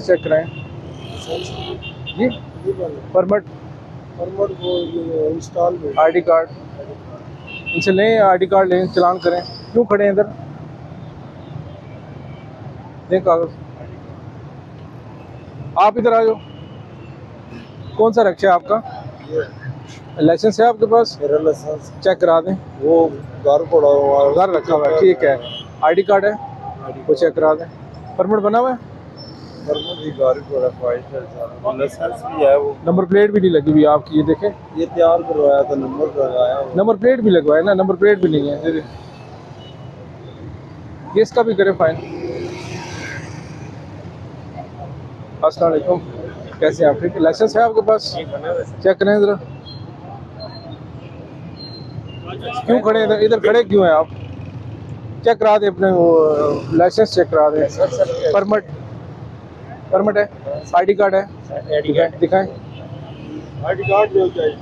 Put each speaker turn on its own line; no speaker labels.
Licence check कराएं जी। Permit,
permit वो install में
आईडी कार्ड इनसे लें, आईडी कार्ड लें, चलान करें। क्यों खड़े हैं इधर? दें कागज। आप इधर आ जाओ। कौन सा रक्षा है आपका? लाइसेंस है आपके पास?
मेरा लाइसेंस
चेक करा दें।
वो घर पड़ा हुआ है,
घर रखा हुआ है, ठीक है। आईडी कार्ड है, वो चेक करा दें। परमिट बना हुआ है?
परमिट भी घर पड़ा, फाइल लाइसेंस भी है, वो
नंबर प्लेट भी नहीं लगी हुई आपकी, ये देखें।
ये तैयार करवाया था, नंबर लगाया वो।
नंबर प्लेट भी लगवाए ना, नंबर प्लेट भी नहीं है। ये इसका भी करें फाइन। अस्सलाम वालेकुम, कैसे हैं आप? ठीक है। लाइसेंस है आपके पास? चेक करें जरा। क्यों खड़े हैं इधर? इधर खड़े क्यों हैं आप? चेक करा दें अपने वो लाइसेंस चेक करा दें। परमिट, परमिट है, आईडी कार्ड है, दिखाएं दिखाएं।
आईडी कार्ड जो चाहिए